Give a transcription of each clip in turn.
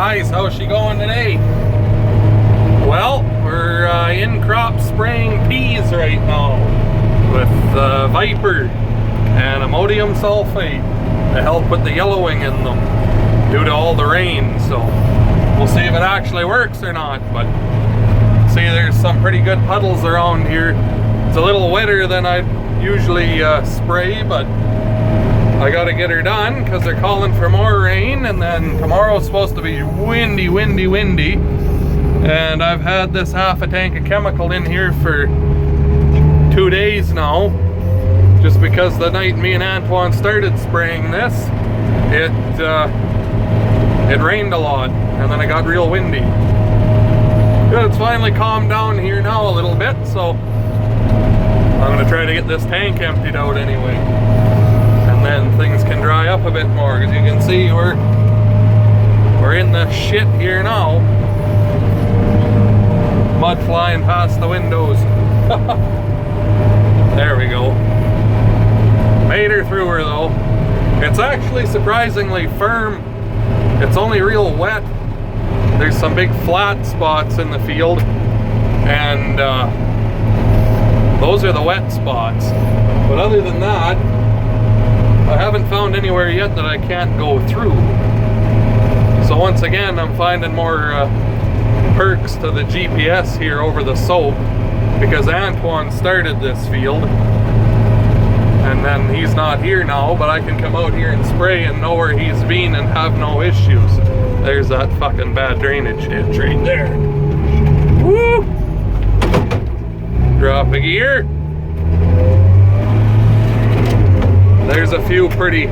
Guys, how's she going today? Well, we're in crop spraying peas right now with Viper and ammonium sulfate to help with the yellowing in them due to all the rain. So we'll see if it actually works or not. But see, there's some pretty good puddles around here. It's a little wetter than I'd usually spray, but I gotta get her done because they're calling for more rain, and then tomorrow's supposed to be windy. And I've had this half a tank of chemical in here for 2 days now, just because the night me and Antoine started spraying this, it rained a lot, and then it got real windy. But it's finally calmed down here now a little bit, so I'm gonna try to get this tank emptied out anyway. And then things can dry up a bit more, because you can see we're in the shit here now. Mud flying past the windows. There we go. Made her through her though. It's actually surprisingly firm. It's only real wet. There's some big flat spots in the field, and those are the wet spots. But other than that, I haven't found anywhere yet that I can't go through. So once again, I'm finding more perks to the GPS here over the soap, because Antoine started this field and then he's not here now, but I can come out here and spray and know where he's been and have no issues. There's that fucking bad drainage ditch right there. Woo! Drop a gear. There's a few pretty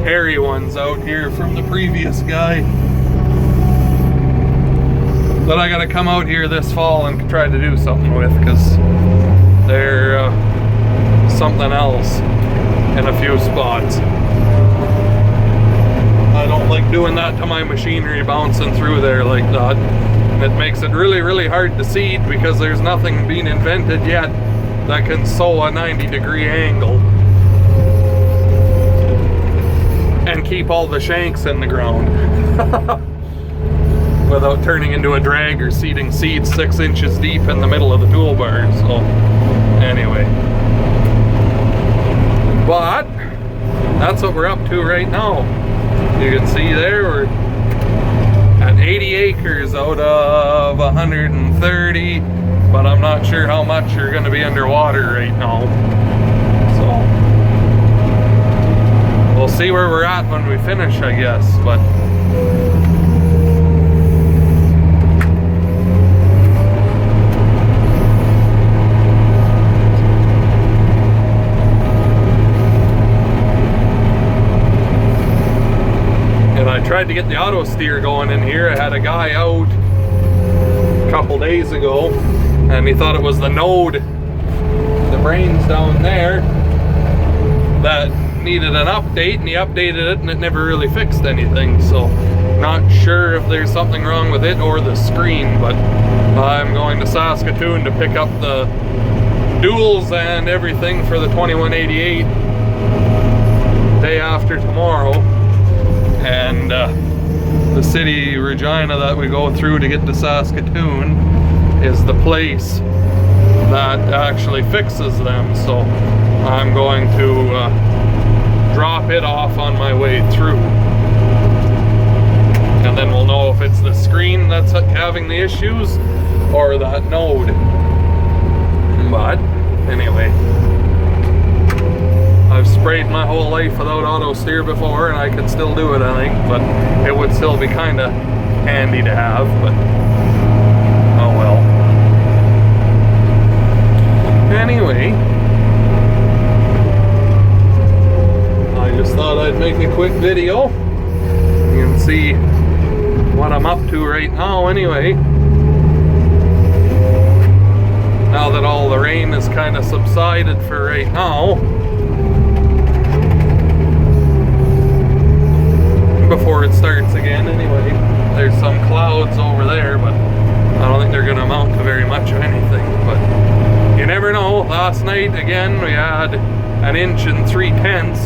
hairy ones out here from the previous guy that I gotta come out here this fall and try to do something with, because they're something else in a few spots. I don't like doing that to my machinery, bouncing through there like that. It makes it really hard to seed, because there's nothing being invented yet that can sew a 90-degree angle and keep all the shanks in the ground without turning into a drag or seeding seeds 6 inches deep in the middle of the toolbar. So anyway, but that's what we're up to right now. You can see there we're at 80 acres out of 130, but I'm not sure how much are going to be underwater right now. So we'll see where we're at when we finish, I guess. But I tried to get the auto steer going in here. I had a guy out a couple days ago, and he thought it was the node, the brains down there, that needed an update, and he updated it and it never really fixed anything. So not sure if there's something wrong with it or the screen, but I'm going to Saskatoon to pick up the duals and everything for the 2188 day after tomorrow. And the city, Regina, that we go through to get to Saskatoon is the place that actually fixes them. So I'm going to drop it off on my way through, and then we'll know if it's the screen that's having the issues or that node. But anyway, I've sprayed my whole life without auto steer before, and I could still do it, I think, but it would still be kind of handy to have. But oh well. Anyway, I just thought I'd make a quick video. You can see what I'm up to right now anyway. Now that all the rain is kind of subsided for right now, before it starts again anyway. There's some clouds over there, but I don't think they're going to amount to very much of anything. But you never know. Last night again we had 1 inch and 3/10.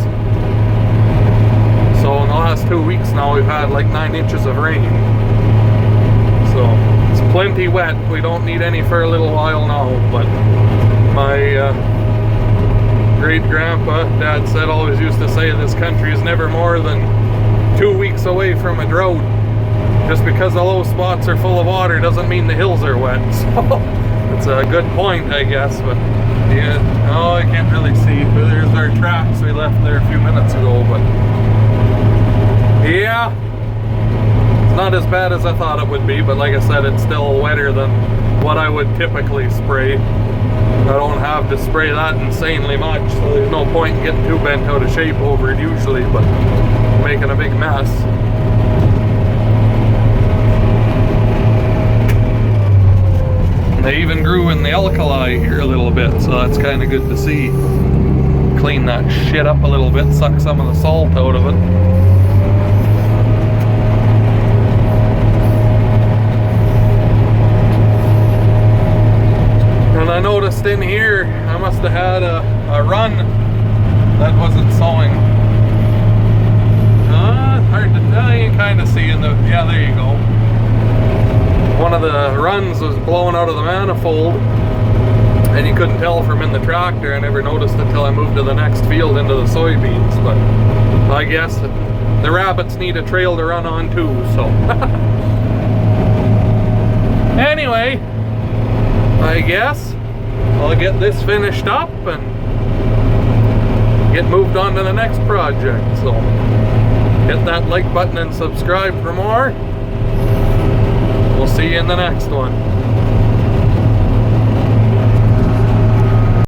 So in the last 2 weeks now we've had like 9 inches of rain. so it's plenty wet. We don't need any for a little while now, but my great-grandpa, Dad said, always used to say this country is never more than 2 weeks away from a drought. Just because the low spots are full of water doesn't mean the hills are wet. So it's a good point, I guess. But yeah, oh, I can't really see. There's our tracks we left there a few minutes ago. But yeah, it's not as bad as I thought it would be. But like I said, it's still wetter than what I would typically spray. I don't have to spray that insanely much, so there's no point in getting too bent out of shape over it usually, but making a big mess. They even grew in the alkali here a little bit, so that's kind of good to see. Clean that shit up a little bit, suck some of the salt out of it. And I noticed in here, I must have had a run that wasn't sowing. Hard to tell, you can kind of see in the, yeah, there you go. One of the runs was blown out of the manifold, and you couldn't tell from in the tractor. I never noticed until I moved to the next field into the soybeans, but I guess the rabbits need a trail to run on too, so. Anyway, I guess I'll get this finished up and get moved on to the next project. So hit that like button and subscribe for more. We'll see you in the next one.